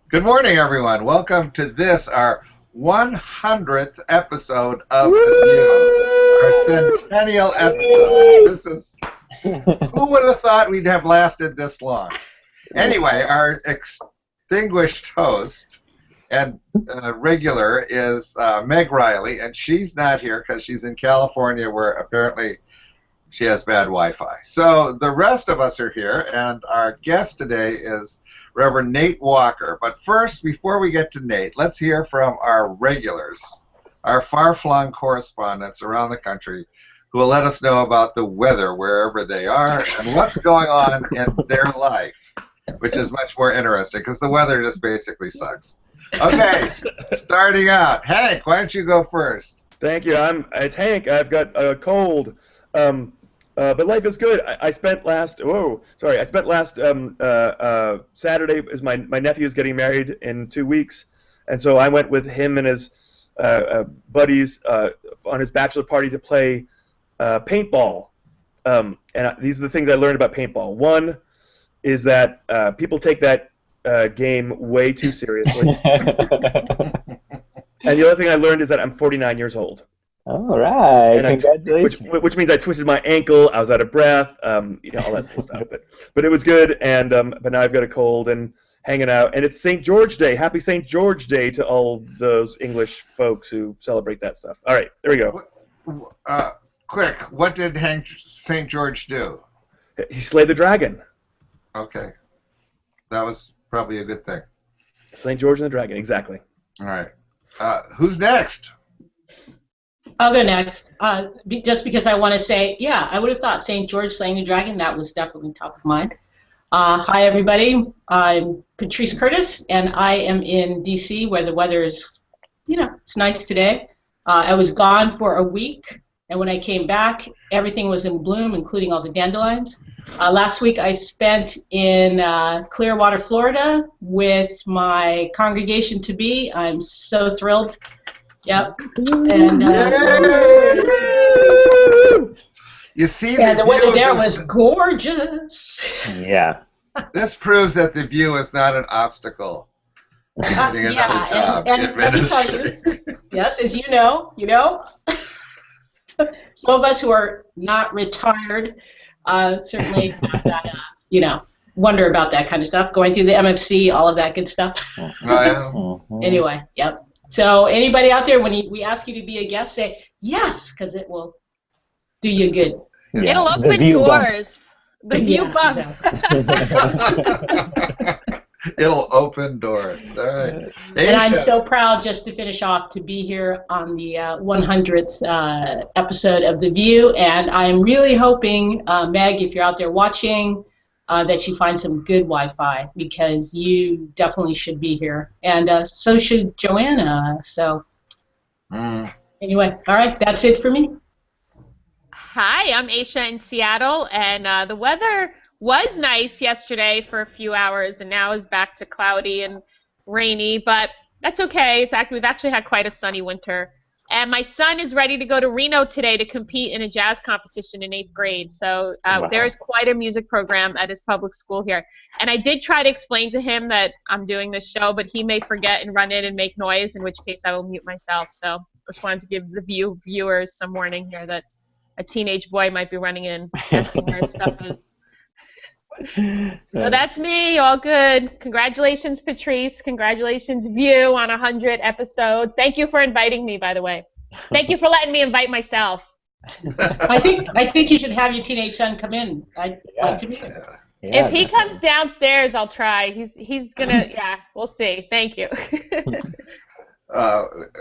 Good morning, everyone. Welcome to this, our 100th episode of the VUU, our centennial episode. This is, who would have thought we'd have lasted this long? Anyway, our extinguished host and regular is Meg Riley, and she's not here because she's in California where apparently she has bad Wi-Fi. So the rest of us are here, and our guest today is Reverend Nate Walker. But first, before we get to Nate, let's hear from our regulars, our far-flung correspondents around the country who will let us know about the weather wherever they are and what's going on in their life, which is much more interesting because the weather just basically sucks. Okay, starting out. Hank, why don't you go first? Thank you. It's Hank. I've got a cold. But life is good. I spent last Saturday is my nephew is getting married in 2 weeks, and so I went with him and his buddies on his bachelor party to play paintball. And these are the things I learned about paintball. One is that people take that game way too seriously. And the other thing I learned is that I'm 49 years old. All right, congratulations. Which means I twisted my ankle, I was out of breath, all that sort of stuff. But it was good, and but now I've got a cold and hanging out. And it's St. George Day. Happy St. George Day to all those English folks who celebrate that stuff. All right, there we go. Quick, what did St. George do? He slayed the dragon. Okay. That was probably a good thing. St. George and the dragon, exactly. All right. Who's next? I'll go next. Just because I want to say, yeah, I would have thought St. George slaying the dragon, that was definitely top of mind. Hi, everybody. I'm Patrice Curtis, and I am in D.C. where the weather is, it's nice today. I was gone for a week, and when I came back, everything was in bloom, including all the dandelions. Last week I spent in Clearwater, Florida with my congregation-to-be. I'm so thrilled. Yep. And you see, the weather there was gorgeous. Yeah. This proves that the view is not an obstacle. Getting another job in let me tell you, yes, as you know, some of us who are not retired certainly have that, wonder about that kind of stuff. Going through the MFC, all of that good stuff. Anyway, yep. So anybody out there, when we ask you to be a guest, say yes, because it will do you good. Yeah. It'll open doors. The view bump. Exactly. It'll open doors. All right. And I'm so proud, just to finish off, to be here on the 100th episode of The View, and I'm really hoping, Meg, if you're out there watching, that you find some good Wi-Fi, because you definitely should be here, and so should Joanna. So anyway, all right, that's it for me. Hi, I'm Aisha in Seattle, and the weather was nice yesterday for a few hours, and now is back to cloudy and rainy, but that's okay. We've actually had quite a sunny winter. And my son is ready to go to Reno today to compete in a jazz competition in 8th grade. So Wow. There is quite a music program at his public school here. And I did try to explain to him that I'm doing this show, but he may forget and run in and make noise, in which case I will mute myself. So just wanted to give the viewers some warning here that a teenage boy might be running in asking where his stuff is. So that's me, all good. Congratulations, Patrice. Congratulations, View, on 100 episodes. Thank you for inviting me, by the way. Thank you for letting me invite myself. I think you should have your teenage son come in. I'd like to meet him. If he comes downstairs, I'll try. He's gonna, we'll see. Thank you.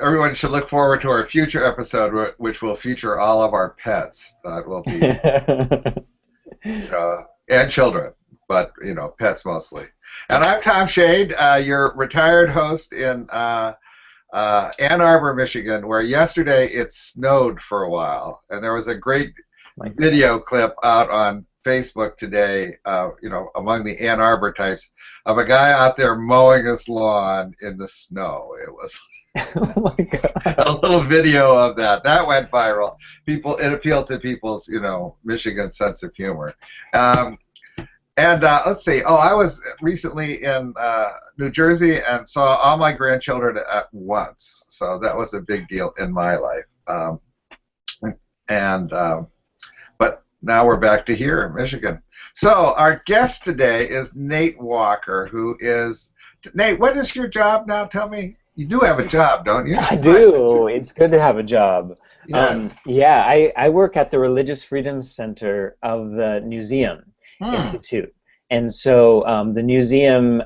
Everyone should look forward to our future episode, which will feature all of our pets. That will be, and children, but pets mostly. And I'm Tom Shade, your retired host in Ann Arbor, Michigan, where yesterday it snowed for a while, and there was a great video clip out on Facebook today, among the Ann Arbor types, of a guy out there mowing his lawn in the snow. It was Oh my God. a little video of that. That went viral. It appealed to people's, Michigan sense of humor. And let's see. Oh, I was recently in New Jersey and saw all my grandchildren at once. So that was a big deal in my life. But now we're back to here in Michigan. So our guest today is Nate Walker, who is... Nate, what is your job now? Tell me. You do have a job, don't you? I do. It's good to have a job. Yes. Yeah, I work at the Religious Freedom Center of the Museum Institute. And so the museum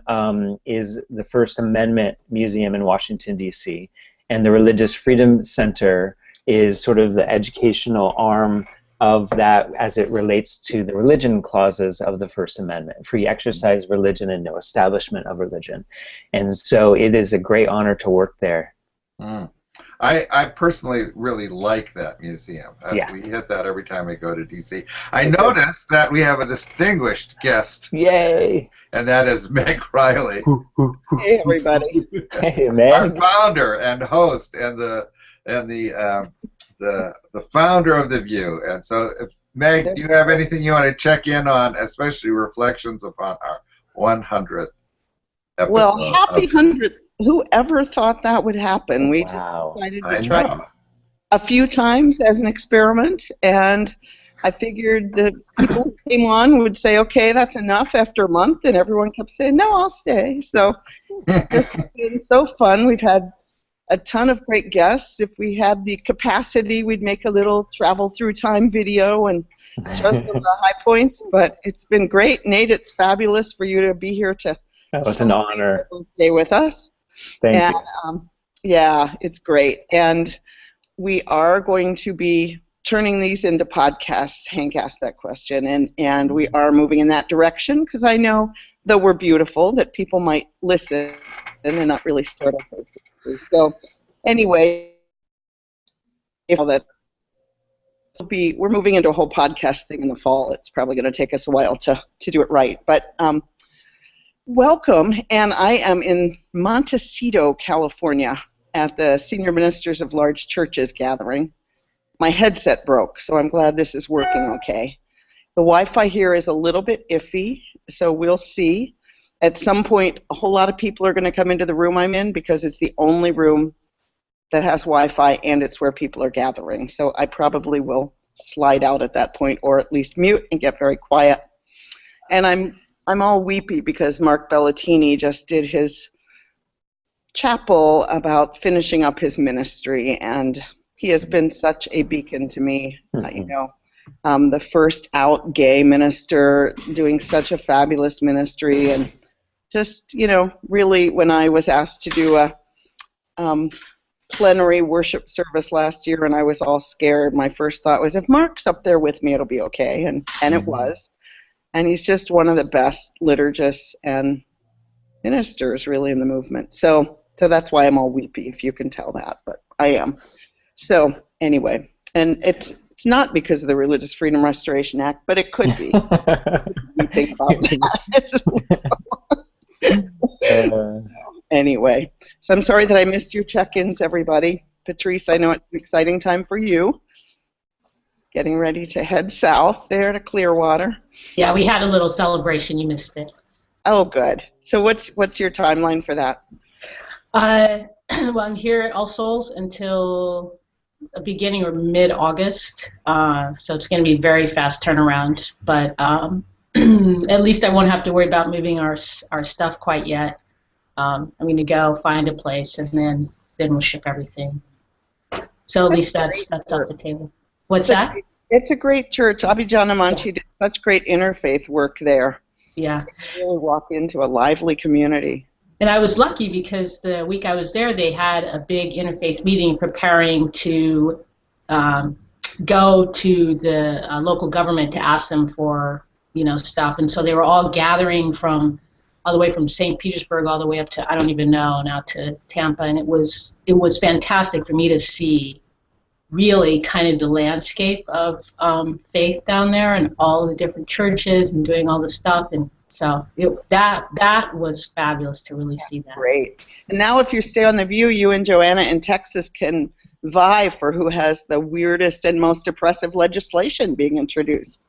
is the First Amendment Museum in Washington, D.C., and the Religious Freedom Center is sort of the educational arm of that as it relates to the religion clauses of the First Amendment: free exercise religion and no establishment of religion. And so it is a great honor to work there. I personally really like that museum. Yeah. We hit that every time we go to D.C. I noticed that we have a distinguished guest. Yay! And that is Meg Riley. Hey, everybody. Hey, Meg. Our founder and host and the founder of the VUU. And so, Meg, do you have anything you want to check in on, especially reflections upon our 100th episode? Well, happy 100th. Whoever thought that would happen? We just decided to try a few times as an experiment, and I figured the people who came on would say, okay, that's enough after a month, and everyone kept saying, no, I'll stay. So it's been so fun. We've had a ton of great guests. If we had the capacity, we'd make a little travel through time video and show some of the high points, but it's been great. Nate, it's fabulous for you to be here to it's an honor. Stay with us. Thank you. Yeah, it's great. And we are going to be turning these into podcasts. Hank asked that question, and we are moving in that direction because I know, though we're beautiful, that people might listen and not really start off. So anyway, we're moving into a whole podcast thing in the fall. It's probably going to take us a while to do it right. But welcome, and I am in Montecito, California, at the Senior Ministers of Large Churches gathering. My headset broke, so I'm glad this is working okay. The Wi-Fi here is a little bit iffy, so we'll see. At some point, a whole lot of people are going to come into the room I'm in because it's the only room that has Wi-Fi, and it's where people are gathering. So I probably will slide out at that point, or at least mute and get very quiet. And I'm all weepy because Mark Bellatini just did his chapel about finishing up his ministry, and he has been such a beacon to me. The first out gay minister doing such a fabulous ministry, and just, really, when I was asked to do a plenary worship service last year and I was all scared, my first thought was, if Mark's up there with me, it'll be okay, and it was. And he's just one of the best liturgists and ministers, really, in the movement. So that's why I'm all weepy, if you can tell that, but I am. So anyway, and it's not because of the Religious Freedom Restoration Act, but it could be. We think about that. Anyway, so I'm sorry that I missed your check-ins, everybody. Patrice, I know it's an exciting time for you. Getting ready to head south there to Clearwater. Yeah, we had a little celebration. You missed it. Oh, good. So what's your timeline for that? Well, I'm here at All Souls until the beginning or mid-August. So it's going to be a very fast turnaround. But at least I won't have to worry about moving our stuff quite yet. I'm going to go find a place, and then we'll ship everything. So at least that's off the table. What's that? It's a great church. Abhijana Manchi did such great interfaith work there. Yeah. So you really walk into a lively community. And I was lucky because the week I was there, they had a big interfaith meeting preparing to go to the local government to ask them for, stuff. And so they were all gathering from all the way from St. Petersburg all the way up to, I don't even know, now to Tampa. And it was fantastic for me to see really kind of the landscape of faith down there and all the different churches and doing all the stuff. And so that was fabulous to really see that. Great. And now if you stay on the VUU, you and Joanna in Texas can vie for who has the weirdest and most oppressive legislation being introduced.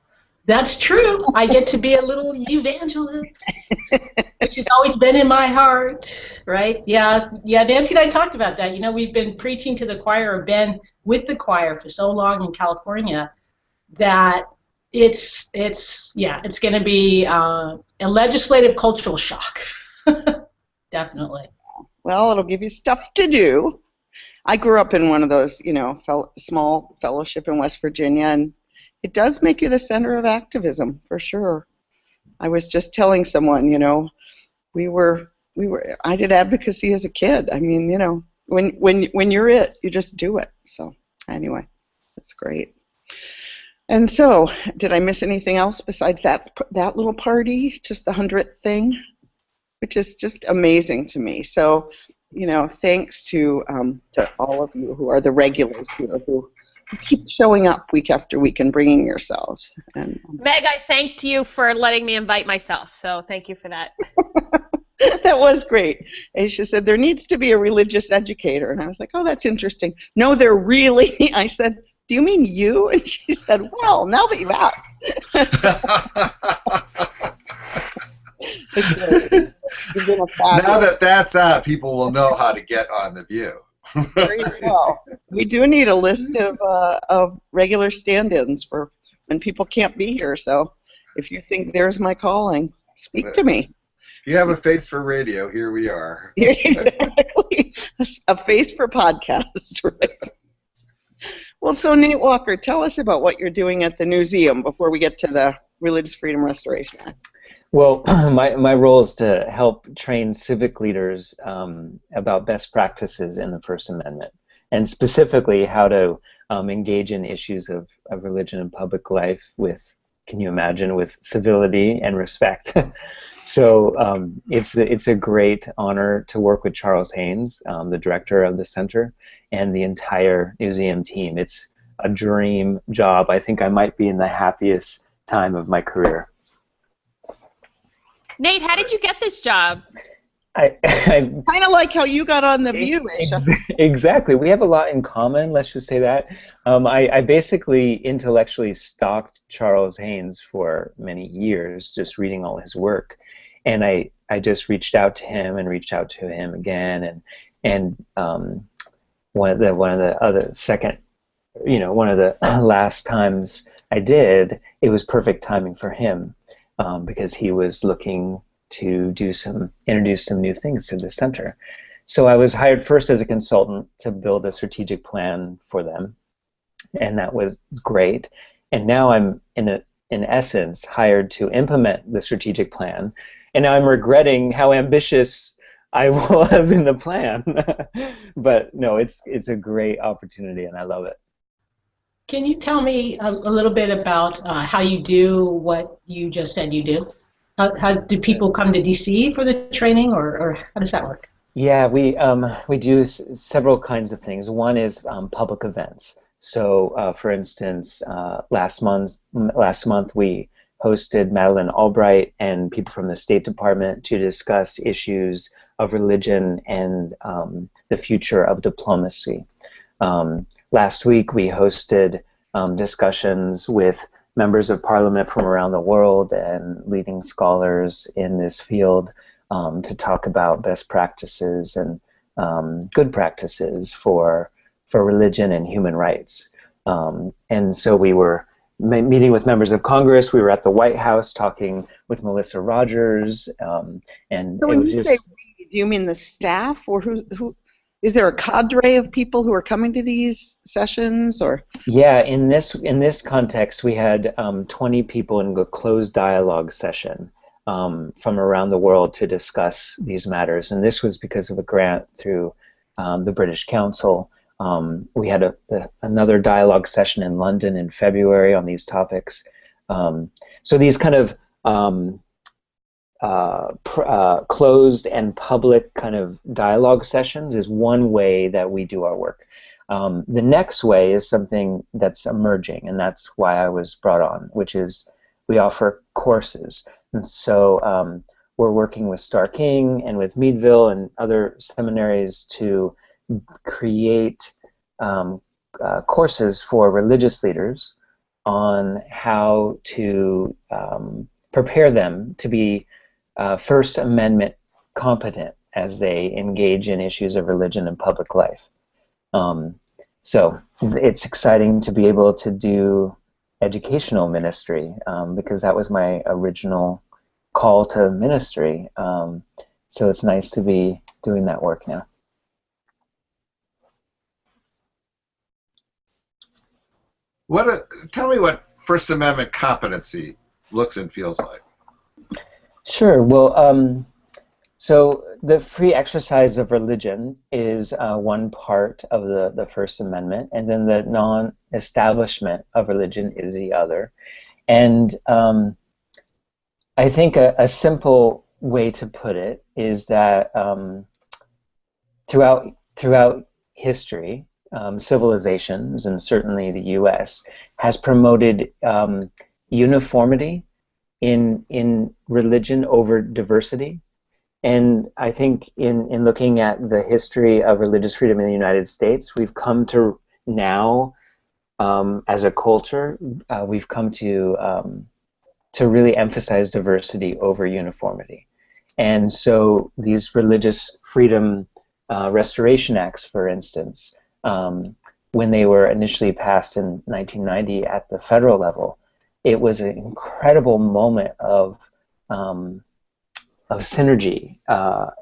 That's true. I get to be a little evangelist, which has always been in my heart, right? Yeah, Nancy and I talked about that. You know, we've been preaching to the choir, or been with the choir for so long in California, that it's going to be a legislative cultural shock. Definitely. Well, it'll give you stuff to do. I grew up in one of those, small fellowship in West Virginia, and it does make you the center of activism, for sure. I was just telling someone, I did advocacy as a kid. I mean, when you're it, you just do it. So anyway, that's great. And so, did I miss anything else besides that little party, just the 100th thing, which is just amazing to me. So, thanks to all of you who are the regulars here, who keep showing up week after week and bringing yourselves. And Meg, I thanked you for letting me invite myself, so thank you for that. That was great. Aisha said, there needs to be a religious educator. And I was like, oh, that's interesting. No, there really, I said, do you mean you? And she said, well, now that you've asked. Now that that's out, people will know how to get on The View. There you go. We do need a list of regular stand-ins for when people can't be here. So if you think there's my calling, speak to me. If you have a face for radio, here we are. Exactly. A face for podcast, right? Well, so Nate Walker, tell us about what you're doing at the museum before we get to the Religious Freedom Restoration Act. Well, my role is to help train civic leaders about best practices in the First Amendment, and specifically how to engage in issues of religion in public life with, can you imagine, with civility and respect. So it's a great honor to work with Charles Haynes, the director of the center, and the entire museum team. It's a dream job. I think I might be in the happiest time of my career. Nate, how did you get this job? I kind of like how you got on The View, Aisha. Exactly. We have a lot in common, let's just say that. I basically intellectually stalked Charles Haynes for many years, just reading all his work. And I just reached out to him and reached out to him again. And one of the last times I did, it was perfect timing for him. Because he was looking to introduce some new things to the center. So I was hired first as a consultant to build a strategic plan for them, and that was great. And now I'm, in essence, hired to implement the strategic plan, and now I'm regretting how ambitious I was in the plan. But no, it's a great opportunity, and I love it. Can you tell me a little bit about how you do what you just said you do? How do people come to DC for the training, or how does that work? Yeah, we do several kinds of things. One is public events. So, for instance, last month we hosted Madeleine Albright and people from the State Department to discuss issues of religion and the future of diplomacy. Last week we hosted discussions with members of parliament from around the world and leading scholars in this field to talk about best practices and good practices for religion and human rights. And so we were meeting with members of Congress. We were at the White House talking with Melissa Rogers. And so when you say we, do you mean the staff, or who? Is there a cadre of people who are coming to these sessions, or? Yeah, in this context, we had 20 people in a closed dialogue session from around the world to discuss these matters, and this was because of a grant through the British Council. We had another dialogue session in London in February on these topics. So these kind of closed and public kind of dialogue sessions is one way that we do our work. The next way is something that's emerging, and that's why I was brought on, which is we offer courses. And so we're working with Starr King and with Meadville and other seminaries to create courses for religious leaders on how to prepare them to be First Amendment competent as they engage in issues of religion in public life. So it's exciting to be able to do educational ministry because that was my original call to ministry. So it's nice to be doing that work now. Tell me what First Amendment competency looks and feels like. Sure. Well, so the free exercise of religion is one part of the First Amendment, and then the non-establishment of religion is the other. And I think a simple way to put it is that throughout history, civilizations, and certainly the U.S., has promoted uniformity in religion over diversity. And I think in looking at the history of religious freedom in the United States, we've come to now, as a culture, we've come to really emphasize diversity over uniformity. And so these religious freedom restoration acts, for instance, when they were initially passed in 1990 at the federal level, it was an incredible moment of synergy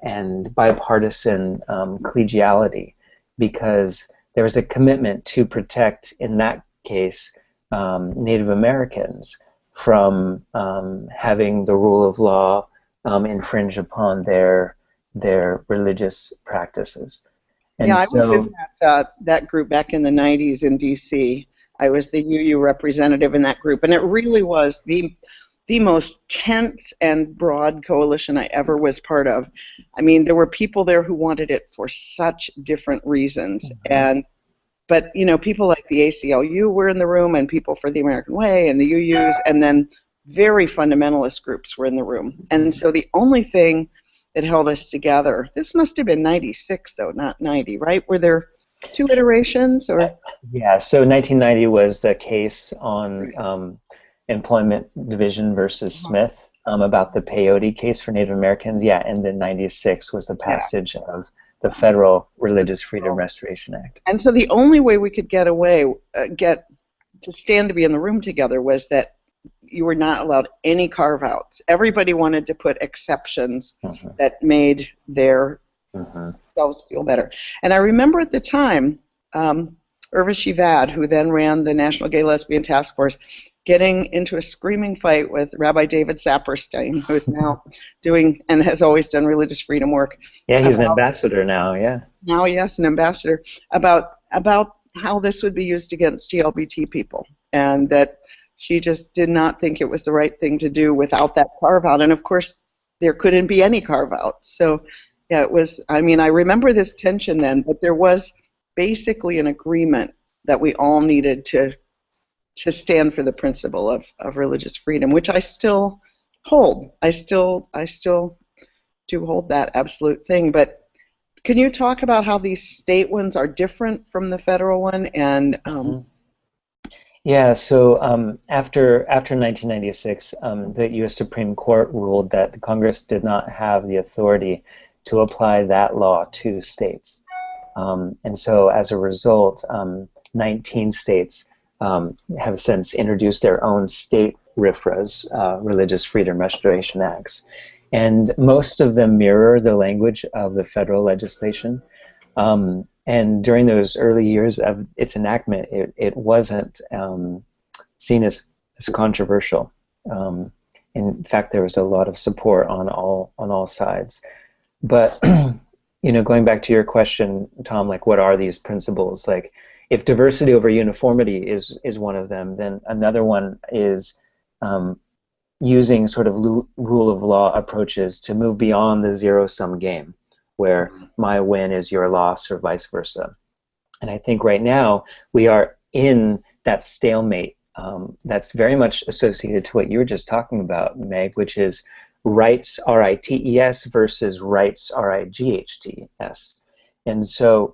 and bipartisan collegiality, because there was a commitment to protect, in that case, Native Americans from having the rule of law infringe upon their religious practices. And yeah, I was in that group back in the 90s in D.C. I was the UU representative in that group, and it really was the most tense and broad coalition I ever was part of. I mean, there were people there who wanted it for such different reasons, but you know, people like the ACLU were in the room, and people for the American Way, and the UUs, and then very fundamentalist groups were in the room. And so the only thing that held us together, this must have been 96 though, not 90, right? Were there two iterations, or? Yeah, so 1990 was the case on Employment Division versus Smith about the peyote case for Native Americans. Yeah, and then 96 was the passage of the Federal Religious Freedom Restoration Act. And so the only way we could get to stand to be in the room together was that you were not allowed any carve-outs. Everybody wanted to put exceptions that made their themselves feel better. And I remember at the time, Urvashi Vad, who then ran the National Gay Lesbian Task Force, getting into a screaming fight with Rabbi David Saperstein, who is now doing and has always done religious freedom work. Yeah, he's an ambassador now, yeah. Now, yes, an ambassador, about how this would be used against GLBT people, and that she just did not think it was the right thing to do without that carve-out. And, of course, there couldn't be any carve-out. So, yeah, it was, I mean, I remember this tension then, but there was basically an agreement that we all needed to stand for the principle of religious freedom, which I still hold. I still do hold that absolute thing. But can you talk about how these state ones are different from the federal one? And yeah, so after 1996, the U.S. Supreme Court ruled that the Congress did not have the authority to apply that law to states. And so as a result, 19 states have since introduced their own state RFRAs, Religious Freedom Restoration Acts. And most of them mirror the language of the federal legislation. And during those early years of its enactment, it wasn't seen as controversial. In fact, there was a lot of support on all sides. But you know, going back to your question, Tom, like, what are these principles? Like, if diversity over uniformity is one of them, then another one is using sort of rule of law approaches to move beyond the zero-sum game, where my win is your loss, or vice versa. And I think right now we are in that stalemate that's very much associated to what you were just talking about, Meg, which is rights, R-I-T-E-S, versus rights, R-I-G-H-T-S. And so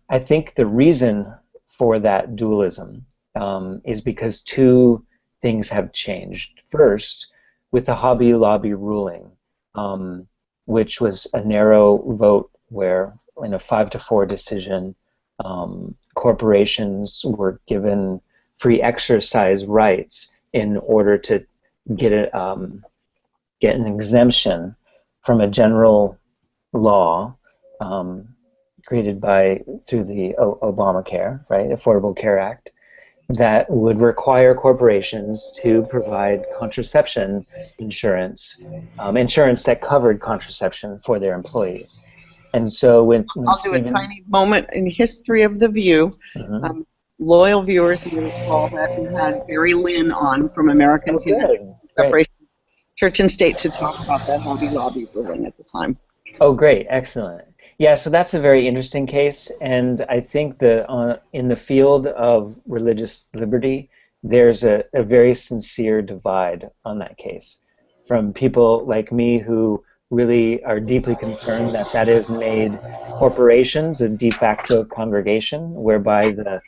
I think the reason for that dualism is because two things have changed. First, with the Hobby Lobby ruling, which was a narrow vote where in a 5-4 decision, corporations were given free exercise rights in order to get an exemption from a general law created through the Obamacare, right, Affordable Care Act, that would require corporations to provide contraception insurance, insurance that covered contraception for their employees. And so when I'll do a tiny moment in history of the VUU. Loyal viewers may recall that we had Barry Lynn on from Americans United Separation Church and State to talk about that Hobby Lobby ruling at the time. Oh, great, excellent. Yeah, so that's a very interesting case, and I think that in the field of religious liberty, there's a very sincere divide on that case, from people like me who really are deeply concerned that that has made corporations a de facto congregation, whereby the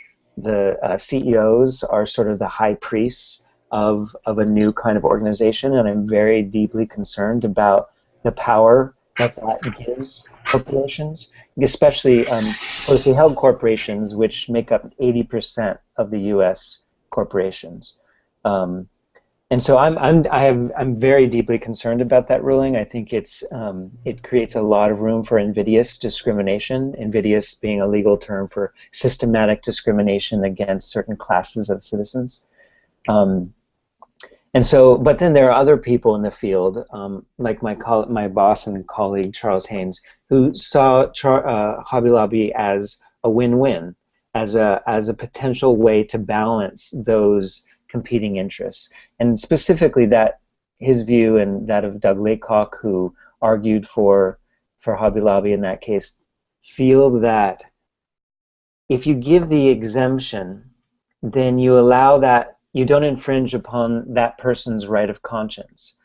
CEOs are sort of the high priests of a new kind of organization, and I'm very deeply concerned about the power that gives corporations, especially closely held corporations, which make up 80% of the U.S. corporations. And so I'm very deeply concerned about that ruling. I think it creates a lot of room for invidious discrimination. Invidious being a legal term for systematic discrimination against certain classes of citizens. And so, but then there are other people in the field, like my boss and colleague Charles Haynes, who saw Hobby Lobby as a win-win, as a potential way to balance those competing interests, and specifically that his view and that of Doug Laycock, who argued for Hobby Lobby in that case, feel that if you give the exemption, then you allow that. You don't infringe upon that person's right of conscience.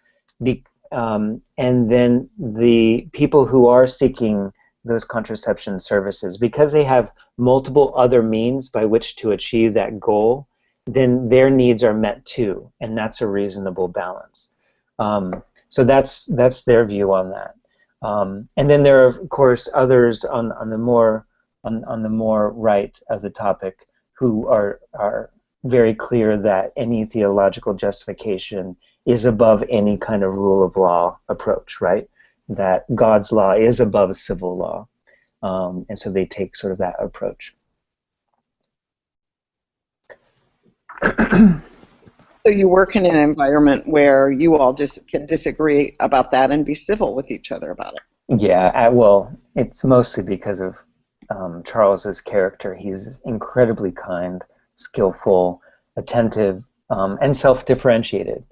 And then the people who are seeking those contraception services, because they have multiple other means by which to achieve that goal, then their needs are met too, and that's a reasonable balance. So that's their view on that. And then there are, of course, others on the more right of the topic who are very clear that any theological justification is above any kind of rule of law approach, right? That God's law is above civil law. And so they take sort of that approach. So you work in an environment where you all can disagree about that and be civil with each other about it. Yeah, well, it's mostly because of Charles's character. He's incredibly kind, skillful, attentive, and self-differentiated.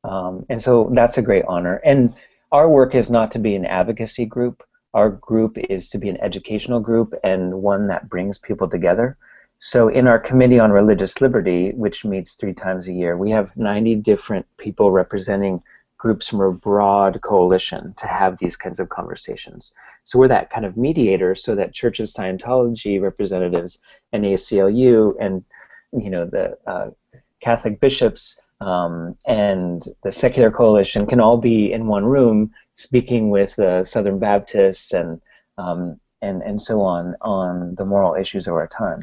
And so that's a great honor. And our work is not to be an advocacy group. Our group is to be an educational group and one that brings people together. So in our Committee on Religious Liberty, which meets 3 times a year, we have 90 different people representing groups from a broad coalition to have these kinds of conversations. So we're that kind of mediator so that Church of Scientology representatives and ACLU and the Catholic bishops and the secular coalition can all be in one room speaking with the Southern Baptists and so on the moral issues of our time.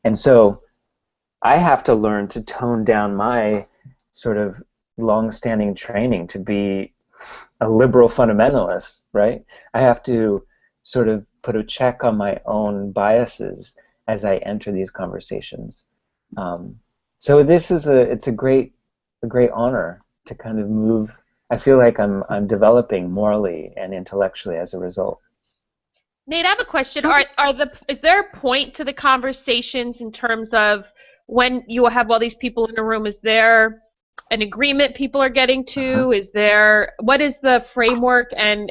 And so I have to learn to tone down my sort of long-standing training to be a liberal fundamentalist, right? I have to sort of put a check on my own biases as I enter these conversations. So this is it's a great honor to kind of move. I feel like I'm developing morally and intellectually as a result. Nate, I have a question. Is there a point to the conversations in terms of when you have all these people in a room? Is there an agreement people are getting to? What is the framework, and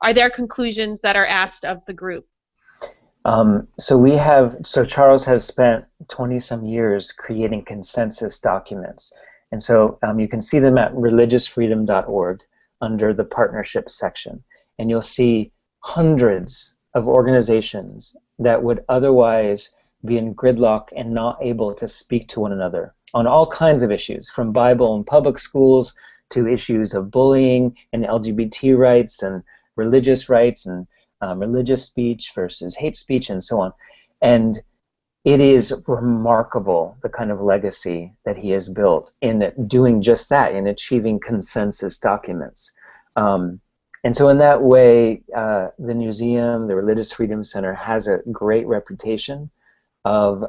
are there conclusions that are asked of the group? So Charles has spent 20-some years creating consensus documents. And so you can see them at religiousfreedom.org under the partnership section. And you'll see hundreds of organizations that would otherwise be in gridlock and not able to speak to one another on all kinds of issues, from Bible and public schools to issues of bullying and LGBT rights and religious rights and religious speech versus hate speech and so on. And it is remarkable the kind of legacy that he has built in doing just that, in achieving consensus documents. And so in that way, the museum, the Religious Freedom Center, has a great reputation of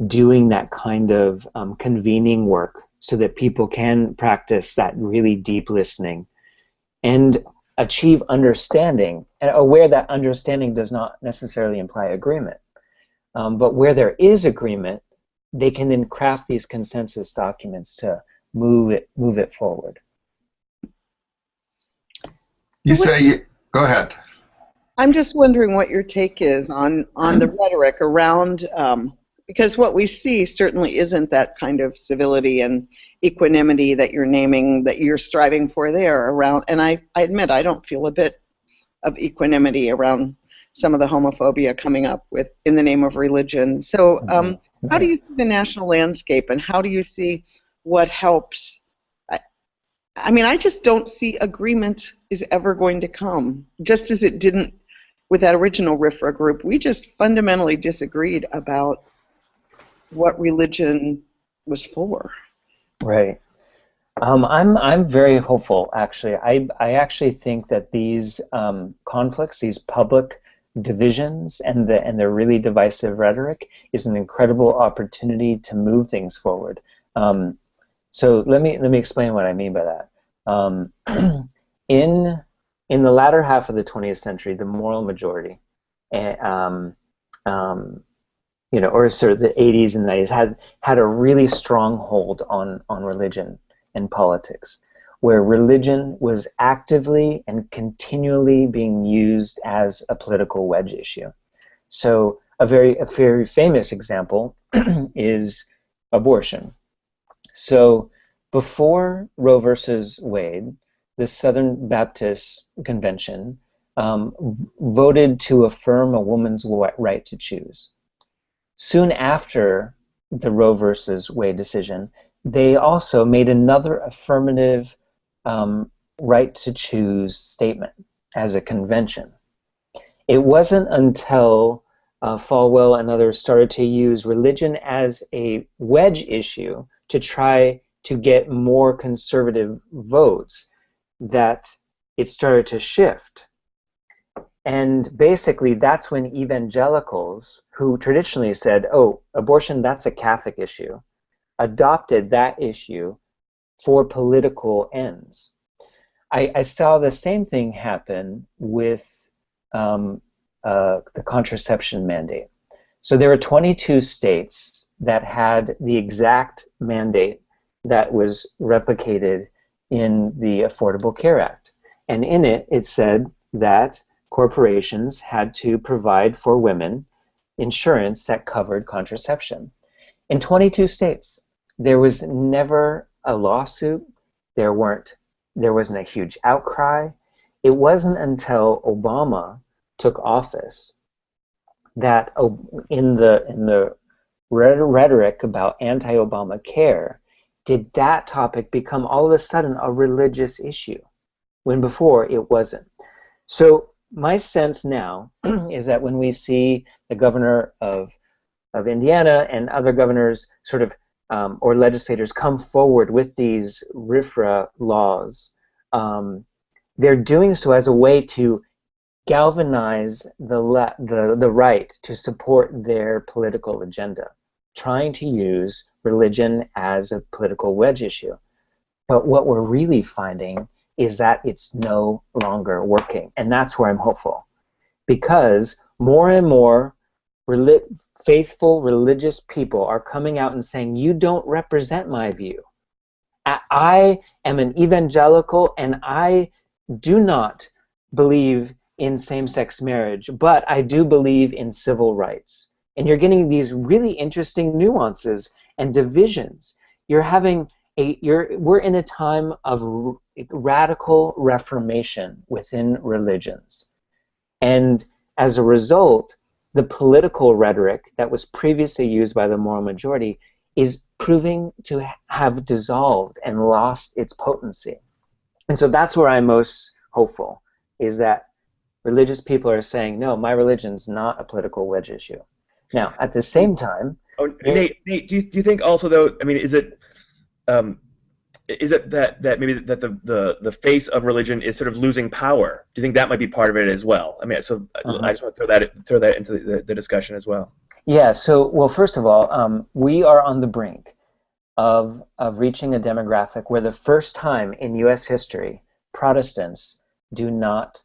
doing that kind of convening work so that people can practice that really deep listening and achieve understanding, and aware that understanding does not necessarily imply agreement. But where there is agreement, they can then craft these consensus documents to move it forward. You say, go ahead. I'm just wondering what your take is on the rhetoric around, because what we see certainly isn't that kind of civility and equanimity that you're naming, that you're striving for there around, and I admit I don't feel a bit of equanimity around some of the homophobia coming up with in the name of religion. So how do you see the national landscape, and how do you see what helps? I mean, I just don't see agreement is ever going to come, just as it didn't with that original RIFRA group. We just fundamentally disagreed about what religion was for. Right. I'm very hopeful, actually. I actually think that these conflicts, these public divisions, and the really divisive rhetoric is an incredible opportunity to move things forward. So let me explain what I mean by that. In the latter half of the 20th century, the moral majority, or sort of the 80s and 90s, had a really strong hold on religion and politics, where religion was actively and continually being used as a political wedge issue. So a very famous example is abortion. So before Roe versus Wade, the Southern Baptist Convention voted to affirm a woman's right to choose. Soon after the Roe versus Wade decision, they also made another affirmative right to choose statement as a convention. It wasn't until Falwell and others started to use religion as a wedge issue to try to get more conservative votes that it started to shift. And basically that's when evangelicals, who traditionally said, oh, abortion, that's a Catholic issue, adopted that issue for political ends. I saw the same thing happen with the contraception mandate. So there were 22 states that had the exact mandate that was replicated in the Affordable Care Act. And in it, it said that corporations had to provide for women insurance that covered contraception. In 22 states, there was never a lawsuit. There wasn't a huge outcry. It wasn't until Obama took office that in the rhetoric about anti-Obamacare did that topic become all of a sudden a religious issue, when before it wasn't. So my sense now is that when we see the governor of Indiana and other governors sort of or legislators come forward with these RFRA laws, they're doing so as a way to galvanize the right to support their political agenda, trying to use religion as a political wedge issue. But what we're really finding is that it's no longer working, and that's where I'm hopeful, because more and more faithful religious people are coming out and saying, you don't represent my view. I am an evangelical and I do not believe in same-sex marriage, but I do believe in civil rights. And you're getting these really interesting nuances and divisions. We're in a time of radical reformation within religions. And as a result, the political rhetoric that was previously used by the moral majority is proving to have dissolved and lost its potency. And so that's where I'm most hopeful, is that religious people are saying, no, my religion's not a political wedge issue. Now, at the same time... Oh, Nate, do you think also, though, I mean, is it that maybe that the face of religion is sort of losing power? Do you think that might be part of it as well? I mean, so I just want to throw that into the discussion as well. Yeah, so, well, first of all, we are on the brink of reaching a demographic where the first time in U.S. history, Protestants do not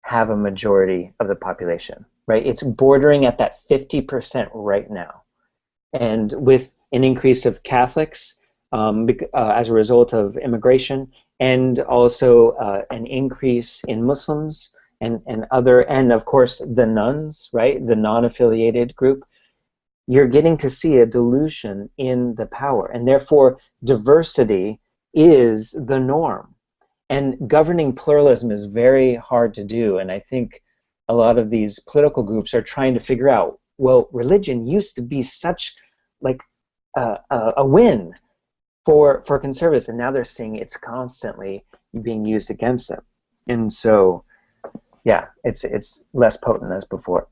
have a majority of the population, right? It's bordering at that 50% right now. And with an increase of Catholics as a result of immigration, and also an increase in Muslims and of course the nuns, right, the non-affiliated group, you're getting to see a dilution in the power, and therefore diversity is the norm. And governing pluralism is very hard to do, and I think a lot of these political groups are trying to figure out, well, religion used to be such like a win for conservatives, and now they're seeing it's constantly being used against them. And so, yeah, it's less potent as before.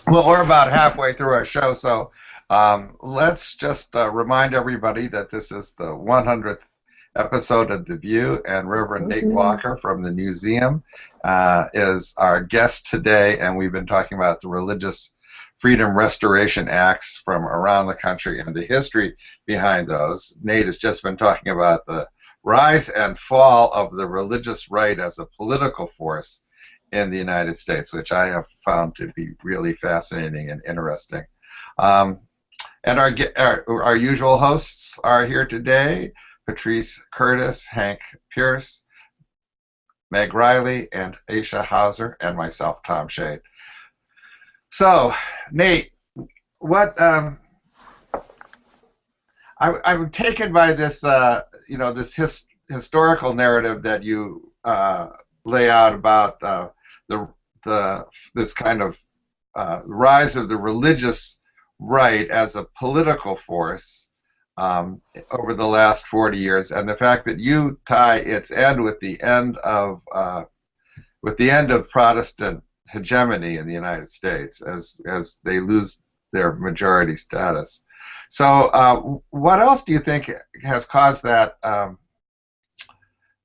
Well, we're about halfway through our show, so let's just remind everybody that this is the 100th episode of The VUU, and Reverend Nate Walker from the museum is our guest today, and we've been talking about the Religious Freedom Restoration Acts from around the country and the history behind those. Nate has just been talking about the rise and fall of the religious right as a political force in the United States, which I have found to be really fascinating and interesting. And our usual hosts are here today: Patrice Curtis, Hank Pierce, Meg Riley, and Aisha Hauser, and myself, Tom Shade. So, Nate, what I'm taken by this, this historical narrative that you lay out about this kind of rise of the religious right as a political force over the last 40 years, and the fact that you tie its end with the end of Protestant hegemony in the United States as they lose their majority status. So, what else do you think has caused that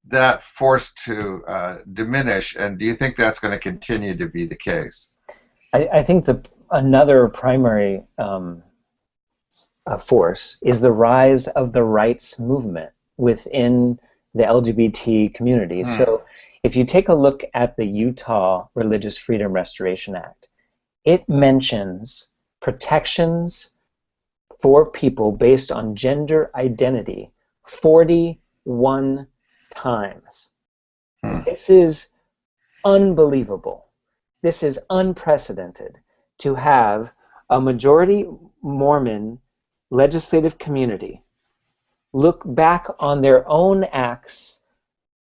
that force to diminish, and do you think that's going to continue to be the case? I think another primary force is the rise of the rights movement within the LGBT community. So if you take a look at the Utah Religious Freedom Restoration Act, it mentions protections for people based on gender identity 41 times. This is unbelievable. This is unprecedented to have a majority Mormon legislative community look back on their own acts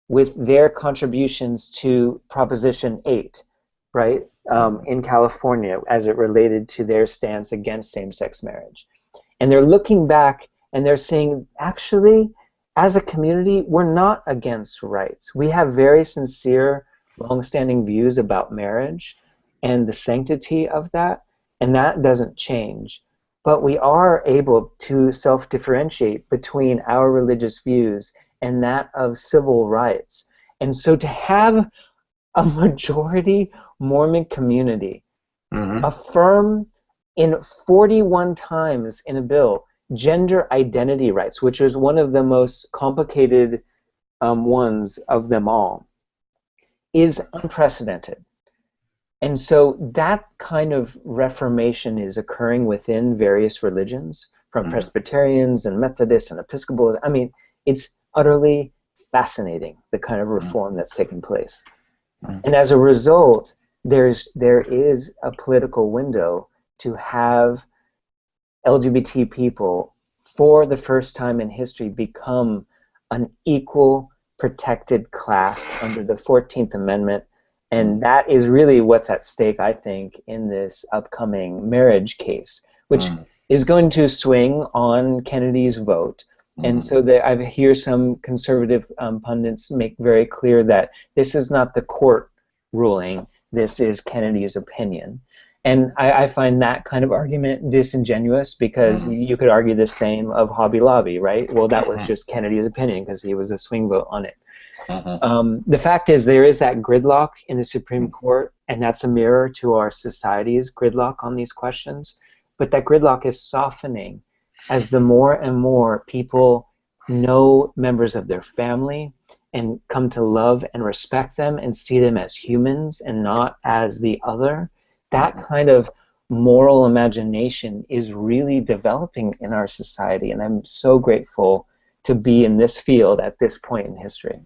with their contributions to Proposition 8, right, in California as it related to their stance against same-sex marriage. And they're looking back and they're saying, actually, as a community, we're not against rights. We have very sincere, long-standing views about marriage and the sanctity of that, and that doesn't change. But we are able to self-differentiate between our religious views and that of civil rights. And so to have a majority Mormon community affirm in 41 times in a bill gender identity rights, which is one of the most complicated ones of them all, is unprecedented. And so that kind of reformation is occurring within various religions, from Presbyterians and Methodists and Episcopal. I mean, it's utterly fascinating, the kind of reform that's taking place. And as a result, there is a political window to have LGBT people, for the first time in history, become an equal protected class under the 14th Amendment And that is really what's at stake, I think, in this upcoming marriage case, which is going to swing on Kennedy's vote. And so I hear some conservative pundits make very clear that this is not the court ruling, this is Kennedy's opinion. And I find that kind of argument disingenuous, because you could argue the same of Hobby Lobby, right? Well, that was just Kennedy's opinion because he was a swing vote on it. The fact is, there is that gridlock in the Supreme Court, and that's a mirror to our society's gridlock on these questions. But that gridlock is softening as the more and more people know members of their family and come to love and respect them and see them as humans and not as the other. That kind of moral imagination is really developing in our society, and I'm so grateful to be in this field at this point in history.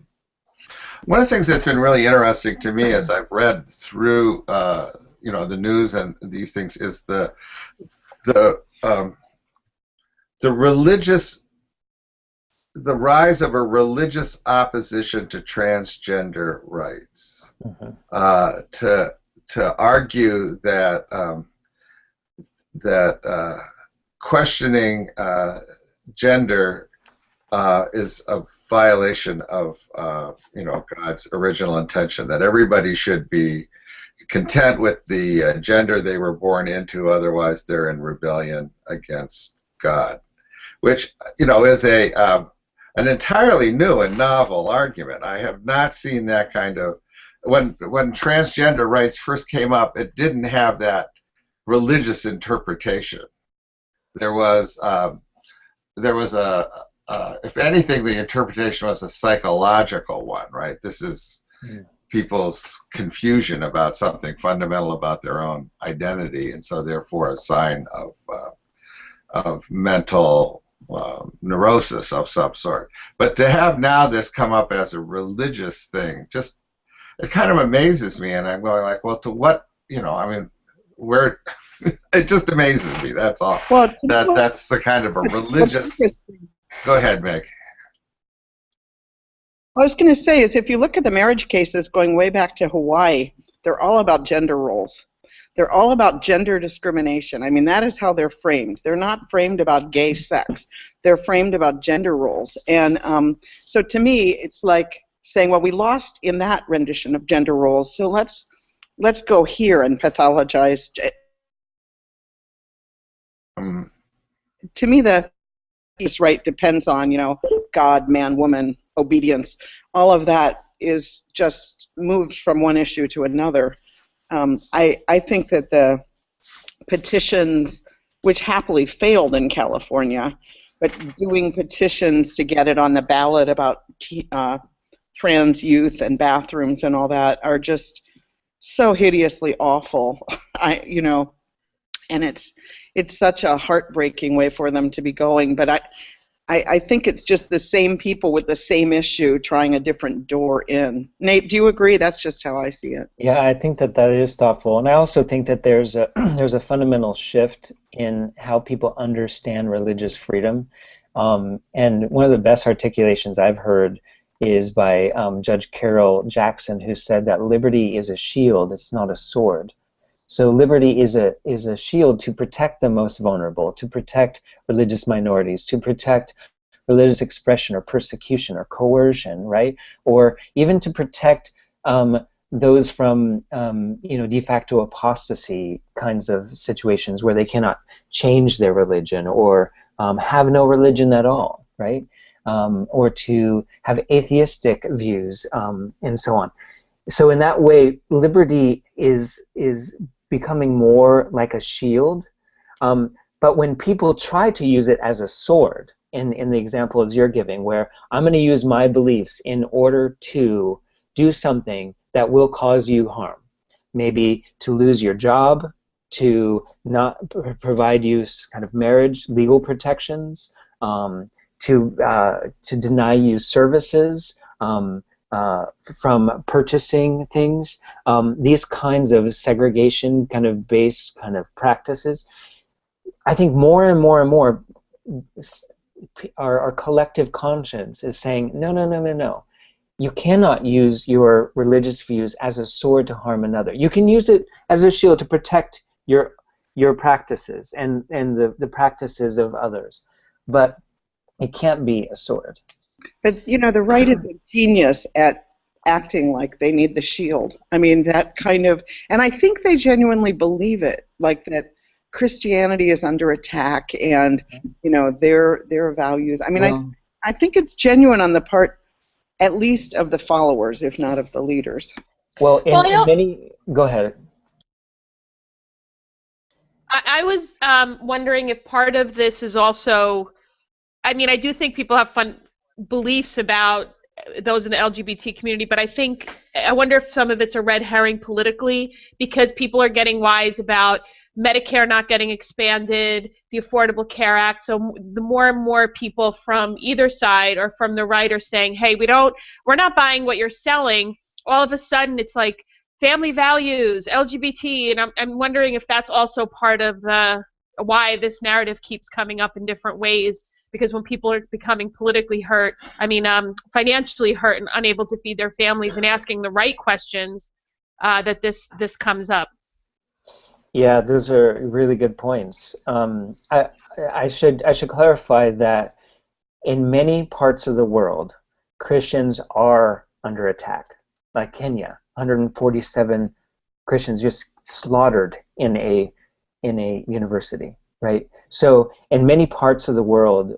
One of the things that's been really interesting to me as I've read through the news and these things is the rise of a religious opposition to transgender rights, to argue that questioning gender is a violation of God's original intention, that everybody should be content with the gender they were born into, otherwise they're in rebellion against God, which is an entirely new and novel argument. I have not seen that kind of, when transgender rights first came up, it didn't have that religious interpretation. There was if anything, the interpretation was a psychological one, right? This is people's confusion about something fundamental about their own identity, and so therefore a sign of mental neurosis of some sort. But to have now this come up as a religious thing, just, it kind of amazes me, and I'm going like, well, to what, where, it just amazes me, that's all. Well, that's the kind of a religious... Go ahead, Meg. I was going to say is, if you look at the marriage cases going way back to Hawaii, they're all about gender roles. They're all about gender discrimination. I mean, that is how they're framed. They're not framed about gay sex. They're framed about gender roles. And so to me, it's like saying, well, we lost in that rendition of gender roles, so let's go here and pathologize. To me, the right depends on, God, man, woman, obedience. All of that is just moves from one issue to another. I think that the petitions, which happily failed in California, but doing petitions to get it on the ballot about trans youth and bathrooms and all that are just so hideously awful. And it's such a heartbreaking way for them to be going. But I think it's just the same people with the same issue trying a different door in. Nate, do you agree? That's just how I see it. Yeah, I think that is thoughtful, and I also think that there's a fundamental shift in how people understand religious freedom. And one of the best articulations I've heard is by Judge Carol Jackson, who said that liberty is a shield; it's not a sword. So liberty is a shield to protect the most vulnerable, to protect religious minorities, to protect religious expression or persecution or coercion, right? Or even to protect those from de facto apostasy kinds of situations where they cannot change their religion or have no religion at all, right? Or to have atheistic views and so on. So in that way, liberty is becoming more like a shield, but when people try to use it as a sword, in the example as you're giving, where I'm going to use my beliefs in order to do something that will cause you harm, maybe to lose your job, to not provide you kind of marriage legal protections, to deny you services, from purchasing things, these kinds of segregation kind of based kind of practices. I think more and more and more our collective conscience is saying, no. you cannot use your religious views as a sword to harm another. You can use it as a shield to protect your practices and the practices of others, but it can't be a sword. But, you know, the right is a genius at acting like they need the shield. I mean, that kind of, and I think they genuinely believe it, like that Christianity is under attack and, you know, their values. I mean, Well, I think it's genuine on the part, at least of the followers, if not of the leaders. well, Well, in many, go ahead. I was wondering if part of this is also, I mean, I do think people have fun beliefs about those in the LGBT community, but I wonder if some of it's a red herring politically, because people are getting wise about Medicare not getting expanded, the Affordable Care Act. So the more and more people from either side or from the right are saying, hey, we're not buying what you're selling. All of a sudden, it's like family values, LGBT, and I'm wondering if that's also part of why this narrative keeps coming up in different ways. Because when people are becoming politically hurt, financially hurt and unable to feed their families and asking the right questions, that this comes up. Yeah, those are really good points. I should clarify that in many parts of the world, Christians are under attack. Like Kenya, 147 Christians just slaughtered in a university, right? So in many parts of the world,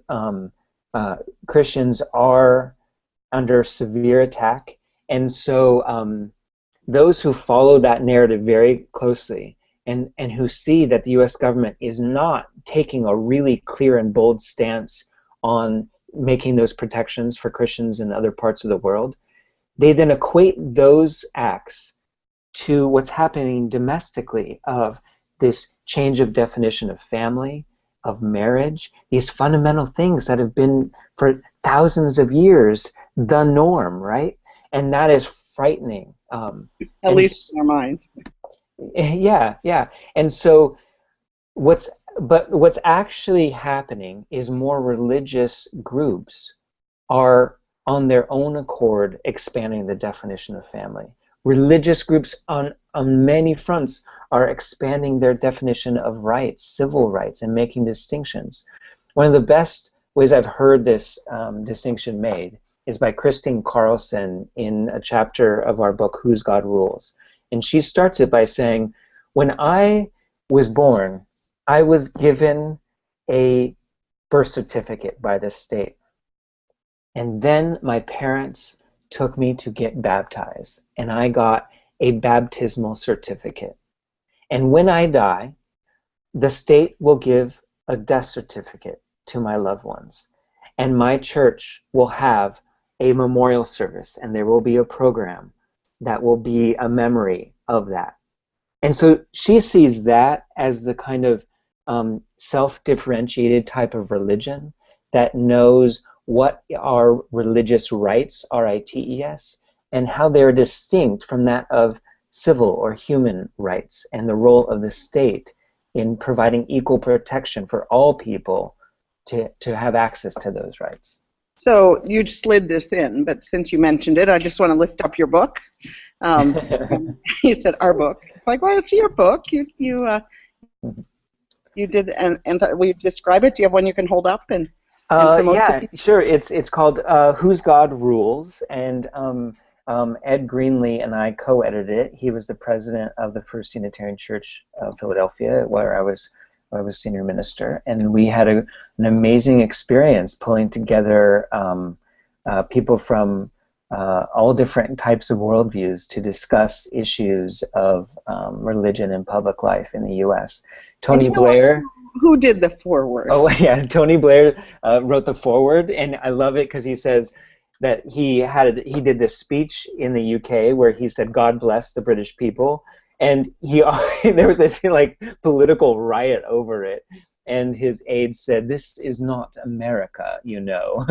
Christians are under severe attack, and so those who follow that narrative very closely and who see that the U.S. government is not taking a really clear and bold stance on making those protections for Christians in other parts of the world, they then equate those acts to what's happening domestically of this change of definition of family, of marriage, these fundamental things that have been for thousands of years the norm, right? And that is frightening. At least in our minds. Yeah. And so what's actually happening is more religious groups are on their own accord expanding the definition of family. Religious groups on many fronts are expanding their definition of rights, civil rights, and making distinctions. One of the best ways I've heard this distinction made is by Christine Carlson in a chapter of our book, Whose God Rules. And she starts it by saying, when I was born, I was given a birth certificate by the state. And then my parents took me to get baptized, and I got a baptismal certificate. And when I die, the state will give a death certificate to my loved ones. And my church will have a memorial service, and there will be a program that will be a memory of that. And so she sees that as the kind of self-differentiated type of religion that knows what are religious rights, R-I-T-E-S, and how they're distinct from that of civil or human rights, and the role of the state in providing equal protection for all people to have access to those rights. So you slid this in, but since you mentioned it, I just want to lift up your book. You said our book. It's like, well, it's your book. You did, and will you describe it? Do you have one you can hold up and promote to yeah, people? sure. It's called Whose God Rules, and Ed Greenlee and I co-edited it. He was the president of the First Unitarian Church of Philadelphia, where I was senior minister, and we had an amazing experience pulling together people from all different types of worldviews to discuss issues of religion and public life in the U.S. Tony Blair. Who did the foreword? Oh yeah, Tony Blair wrote the foreword, and I love it because he says that he did this speech in the UK where he said, "God bless the British people." And there was this like political riot over it, and his aides said, "This is not America, you know."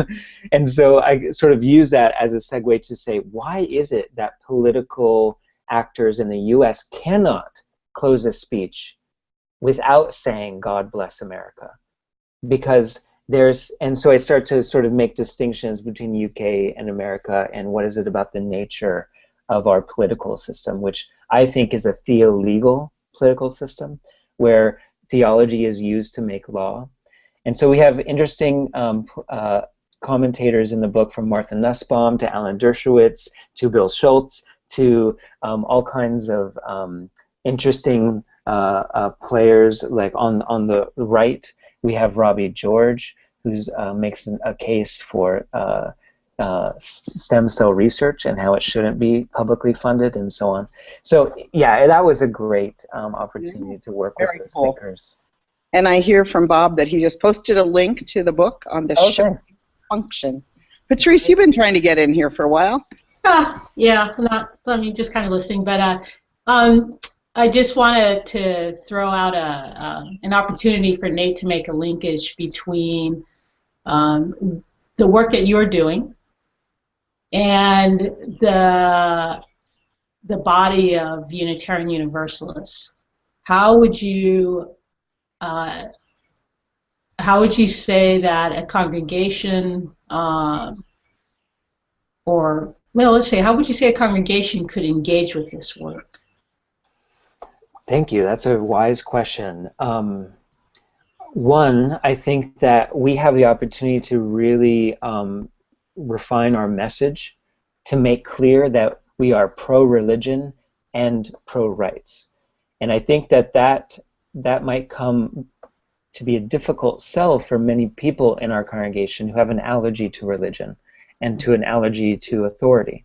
And so I sort of use that as a segue to say, why is it that political actors in the U.S. cannot close a speech without saying, "God bless America"? Because and so I start to sort of make distinctions between the UK and America, and what is it about the nature of our political system, which I think is a theolegal political system, where theology is used to make law. And so we have interesting commentators in the book, from Martha Nussbaum to Alan Dershowitz to Bill Schultz to all kinds of interesting players. Like on the right, we have Robbie George, who makes a case for stem cell research and how it shouldn't be publicly funded and so on. So yeah, that was a great opportunity to work with those thinkers. And I hear from Bob that he just posted a link to the book on the show function. Patrice, you've been trying to get in here for a while. Yeah, just kind of listening, but I just wanted to throw out an opportunity for Nate to make a linkage between the work that you're doing and the body of Unitarian Universalists. How would you say that a congregation, let's say, how would you say a congregation could engage with this work? Thank you. That's a wise question. One, I think that we have the opportunity to really refine our message to make clear that we are pro-religion and pro-rights. And I think that might come to be a difficult sell for many people in our congregation who have an allergy to religion and to an allergy to authority.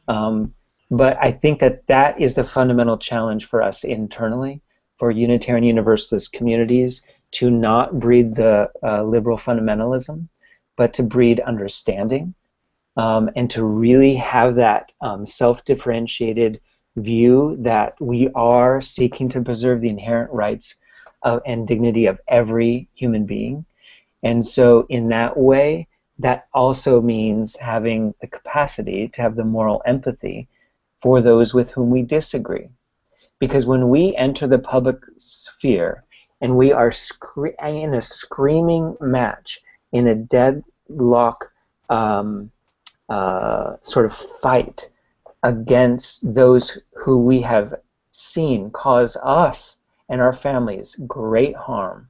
But I think that is the fundamental challenge for us internally, for Unitarian Universalist communities, to not breed the liberal fundamentalism, but to breed understanding, and to really have that self-differentiated view that we are seeking to preserve the inherent rights and dignity of every human being. And so in that way, that also means having the capacity to have the moral empathy for those with whom we disagree. Because when we enter the public sphere and we are in a screaming match, in a deadlock sort of fight against those who we have seen cause us and our families great harm,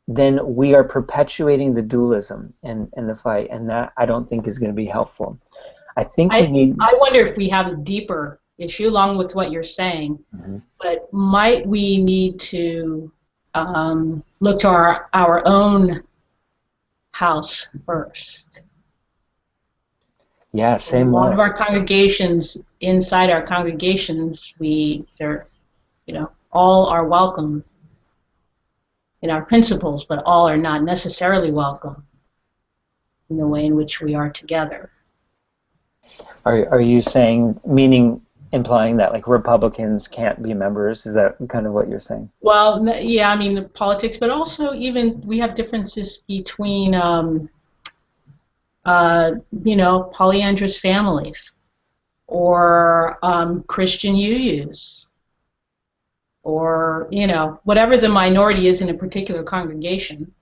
then we are perpetuating the dualism and the fight, and that I don't think is going to be helpful. I wonder if we have a deeper issue along with what you're saying, but might we need to look to our own house first? Yeah, same. A lot of our congregations, inside our congregations, all are welcome in our principles, but all are not necessarily welcome in the way in which we are together. Are you saying, implying that like Republicans can't be members? Is that kind of what you're saying? Well, yeah, I mean politics, but also even we have differences between polyandrous families, or Christian UUs, or whatever the minority is in a particular congregation,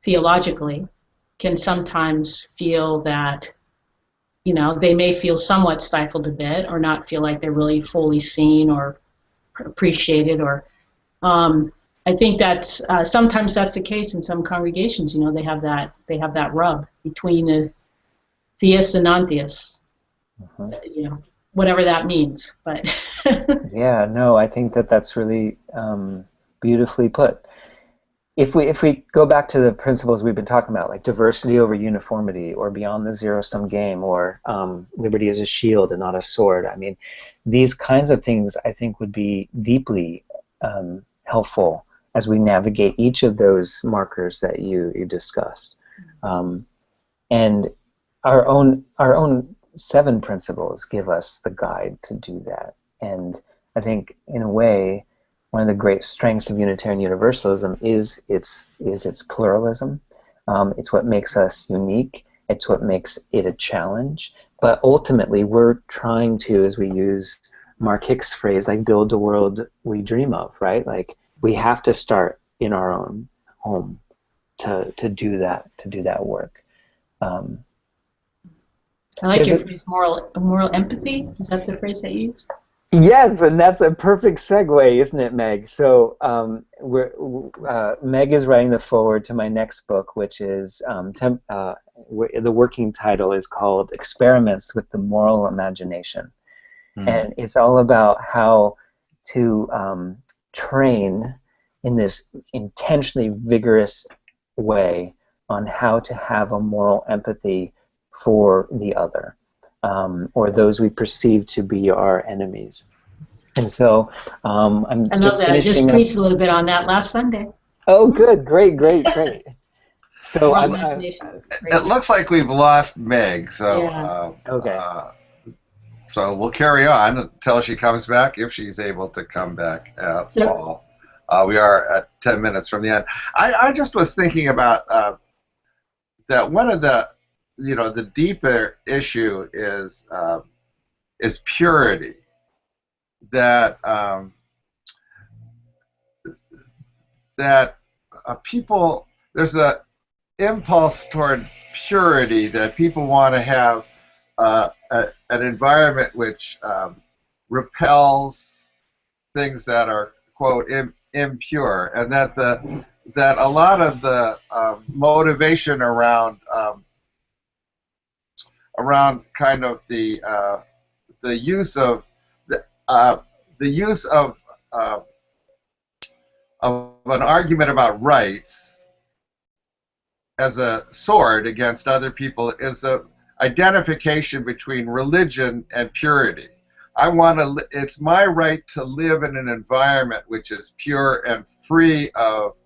theologically, can sometimes feel that they may feel somewhat stifled a bit, or not feel like they're really fully seen or appreciated, or I think that's sometimes that's the case in some congregations. They have that rub between the theists and non-theists. Whatever that means. But yeah, no, I think that's really beautifully put. If we go back to the principles we've been talking about, like diversity over uniformity, or beyond the zero-sum game, or liberty as a shield and not a sword, I mean, these kinds of things I think would be deeply helpful as we navigate each of those markers that you discussed. And our own 7 principles give us the guide to do that. And I think, in a way, one of the great strengths of Unitarian Universalism is its pluralism. It's what makes us unique. It's what makes it a challenge. But ultimately, we're trying to, as we use Mark Hicks' phrase, like build the world we dream of, right? Like we have to start in our own home, to do that work. I like your phrase, moral empathy. Is that the phrase that you used? Yes, and that's a perfect segue, isn't it, Meg? So Meg is writing the foreword to my next book, which is the working title is called Experiments with the Moral Imagination. And it's all about how to train in this intentionally vigorous way on how to have a moral empathy for the other, or those we perceive to be our enemies. And so I'm I love that. I just preached a little bit on that last Sunday. Oh, good, great. So it looks like we've lost Meg. So yeah. Okay. So we'll carry on until she comes back, if she's able to come back at all. We are at 10 minutes from the end. I just was thinking about that one of the, the deeper issue is purity. That people, there's a impulse toward purity, that people want to have an environment which repels things that are, quote, impure, and that a lot of the motivation around kind of the use of an argument about rights as a sword against other people is a identification between religion and purity. It's my right to live in an environment which is pure and free of,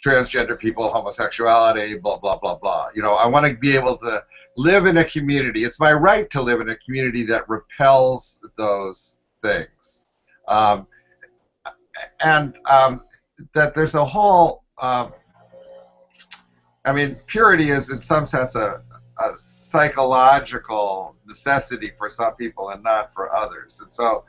transgender people, homosexuality, blah, blah, blah, blah. I want to be able to live in a community. It's my right to live in a community that repels those things. That there's a whole, purity is in some sense a psychological necessity for some people and not for others. And so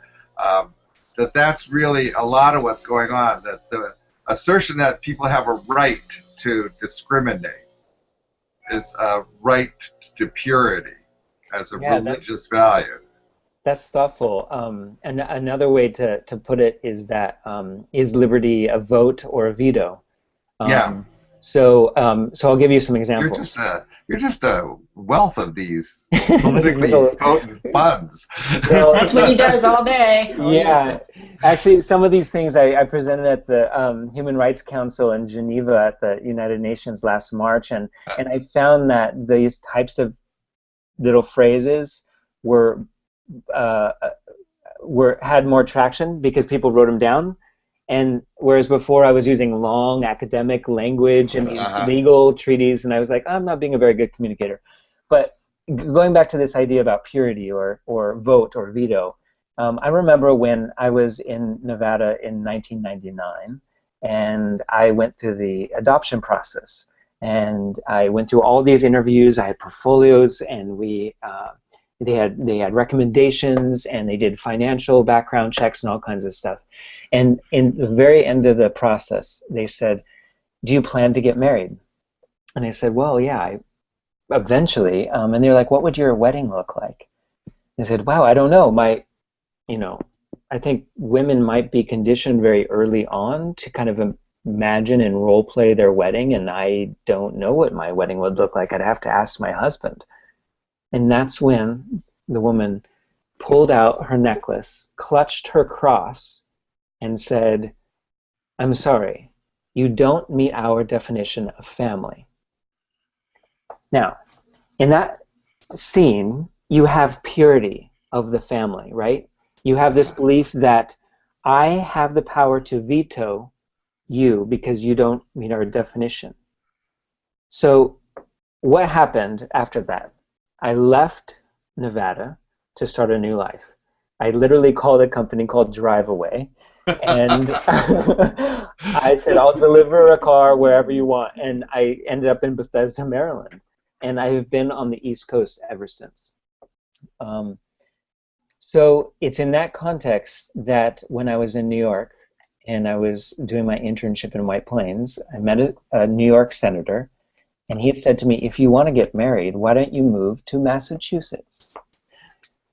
that's really a lot of what's going on, that the assertion that people have a right to discriminate is a right to purity as a religious value. That's thoughtful. And another way to put it is that is liberty a vote or a veto? So I'll give you some examples. You're just a wealth of these politically potent puns. That's what he does all day. Yeah. Actually, some of these things I presented at the Human Rights Council in Geneva at the United Nations last March, and I found that these types of little phrases had more traction because people wrote them down. And whereas before I was using long academic language and these legal treaties, and I was like, I'm not being a very good communicator. But going back to this idea about purity or vote or veto, I remember when I was in Nevada in 1999, and I went through the adoption process. And I went through all these interviews. I had portfolios, and they had recommendations, and they did financial background checks and all kinds of stuff. And in the very end of the process, they said, "Do you plan to get married?" And I said, "Well, yeah, eventually." And they're like, "What would your wedding look like?" I said, "Wow, I don't know. I think women might be conditioned very early on to kind of imagine and role play their wedding, and I don't know what my wedding would look like. I'd have to ask my husband." And that's when the woman pulled out her necklace, clutched her cross, and said, "I'm sorry, you don't meet our definition of family." Now, in that scene, you have purity of the family, right? You have this belief that I have the power to veto you because you don't meet our definition. So what happened after that? I left Nevada to start a new life. I literally called a company called Drive Away, and I said, I'll deliver a car wherever you want. And I ended up in Bethesda, Maryland. And I have been on the East Coast ever since. So it's in that context that when I was in New York and I was doing my internship in White Plains. I met a New York senator, and he had said to me, if you want to get married, why don't you move to Massachusetts?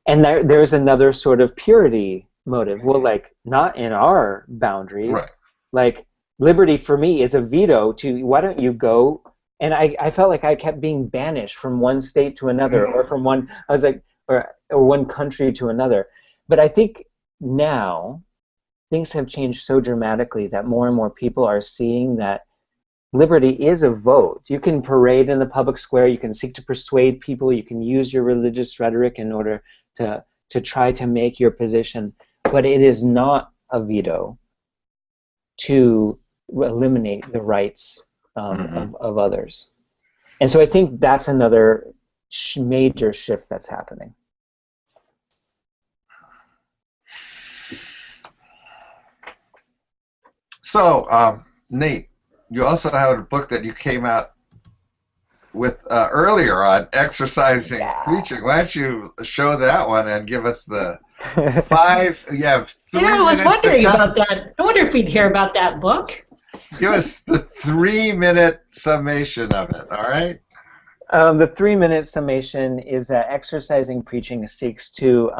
And there's another sort of purity motive. Well, like, not in our boundaries. Right. Like, liberty for me is a veto to, why don't you go? And I felt like I kept being banished from one state to another, or from one, I was like, or one country to another. But I think now things have changed so dramatically that more and more people are seeing that liberty is a vote. You can parade in the public square, you can seek to persuade people, you can use your religious rhetoric in order to try to make your position, but it is not a veto to eliminate the rights of others. And so I think that's another major shift that's happening. So, Nate, you also have a book that you came out with earlier on exercising preaching. Why don't you show that one and give us the 5? You have 3 I was minutes wondering to about that. I wonder if we'd hear about that book. Give us the 3-minute summation of it. All right. The 3-minute summation is that exercising preaching seeks to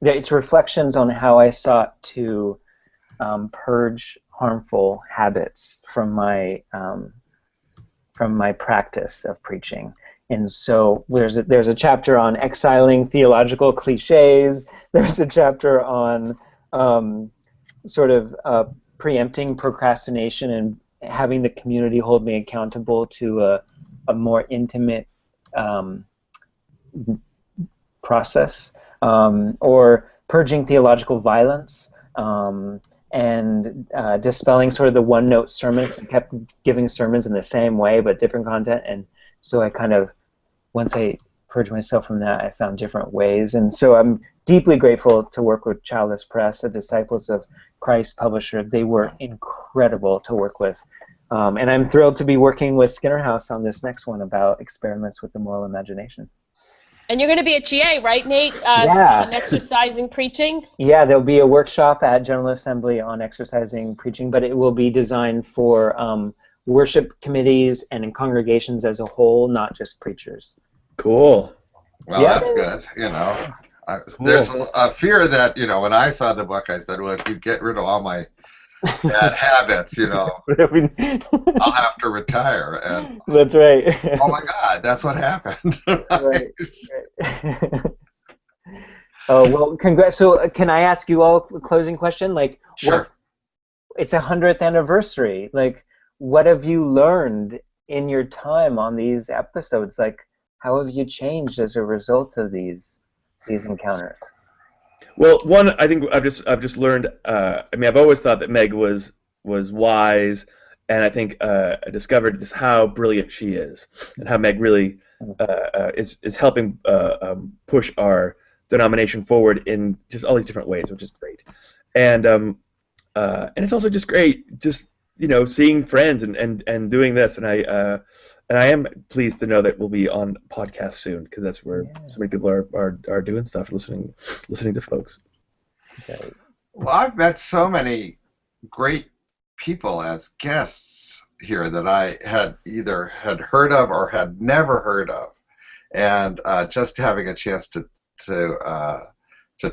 it's reflections on how I sought to purge harmful habits from my practice of preaching. And so there's a chapter on exiling theological cliches. There's a chapter on sort of preempting procrastination and having the community hold me accountable to a more intimate process, or purging theological violence, and dispelling sort of the one-note sermons. I kept giving sermons in the same way but different content, and so I kind of, once I purged myself from that, I found different ways. And so I'm deeply grateful to work with Childless Press, a Disciples of Christ publisher. They were incredible to work with. And I'm thrilled to be working with Skinner House on this next one about experiments with the moral imagination. And you're going to be at GA, right, Nate? Yeah. On exercising preaching? Yeah, there'll be a workshop at General Assembly on exercising preaching, but it will be designed for worship committees and in congregations as a whole, not just preachers. Cool. Well, Yeah. that's good. You know, there's a fear that, you know, when I saw the book, I said, well, if you get rid of all my bad habits, you know, I'll have to retire. And That's right. oh my God, that's what happened. Right. Oh, well, congrats. So can I ask you all a closing question? Like, Sure. It's 100th anniversary. Like, what have you learned in your time on these episodes? Like, how have you changed as a result of these encounters? Well, one, I think I've just learned. I mean, I've always thought that Meg was wise, and I think I discovered just how brilliant she is, and how Meg really is helping push our denomination forward in just all these different ways, which is great. And it's also just great, just, you know, seeing friends and doing this, and I am pleased to know that we'll be on podcast soon, because that's where so many people are doing stuff, listening to folks. Okay. Well, I've met so many great people as guests here that I had either heard of or had never heard of, and just having a chance to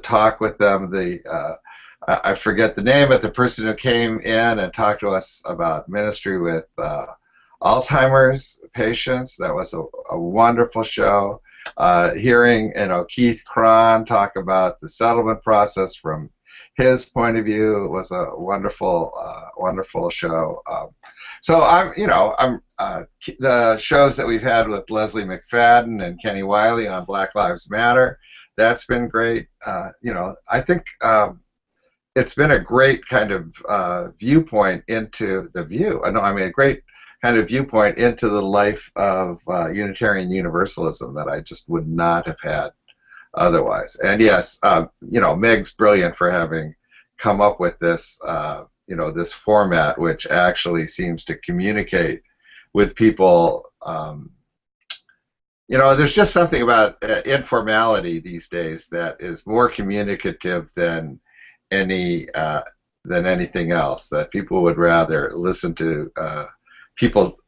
talk with them. I forget the name, but the person who came in and talked to us about ministry with Alzheimer's patients, that was a wonderful show. Hearing, you know, Keith Cron talk about the settlement process from his point of view was a wonderful, wonderful show. So the shows that we've had with Leslie McFadden and Kenny Wiley on Black Lives Matter, that's been great. You know, I think it's been a great kind of viewpoint into the view. A great kind of viewpoint into the life of Unitarian Universalism that I just would not have had otherwise. And yes, you know, Meg's brilliant for having come up with this, you know, this format which actually seems to communicate with people. You know, there's just something about informality these days that is more communicative than any than anything else. That people would rather listen to people,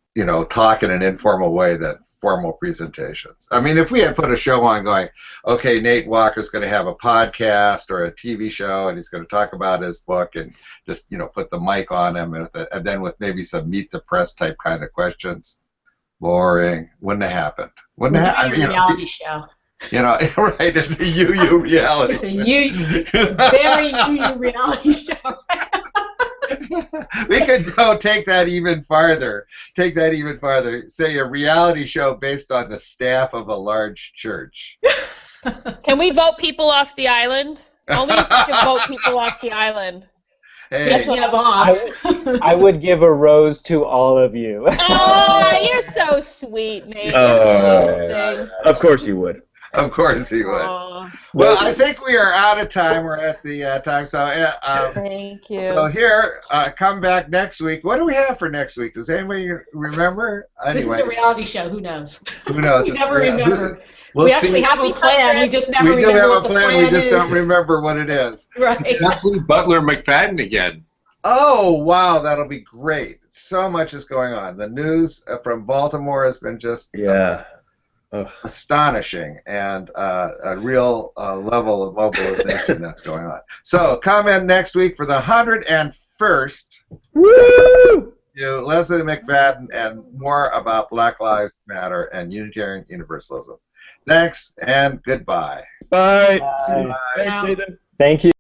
talk in an informal way than formal presentations. I mean, if we had put a show on going, okay, Nate Walker's going to have a podcast or a TV show, and he's going to talk about his book, and just put the mic on him, and then with maybe some meet the press type kind of questions, boring. Wouldn't have happened. Wouldn't have happened. Reality show. Right? It's a VUU reality. It's a very VUU reality show. We could take that even farther. Say a reality show based on the staff of a large church. Can we vote people off the island? Only if we can vote people off the island. Hey. I would give a rose to all of you. Oh, you're so sweet, Nate. Of course you would. Of course he would. Well, I think we are out of time. We're at the time. So thank you. So here, come back next week. What do we have for next week? Does anybody remember? Anyway. This is a reality show. Who knows? Who knows? We never remember. We'll we actually have a plan. We just never remember. We do have what a the plan. We just don't remember what it is. Right. Leslie Butler McFadden again. Oh, wow. That'll be great. So much is going on. The news from Baltimore has been just astonishing, and a real level of mobilization that's going on. So come in next week for the 101st. Woo! Leslie McFadden, and more about Black Lives Matter and Unitarian Universalism. Thanks and goodbye. Bye. Bye. Thanks, Nathan. Thank you.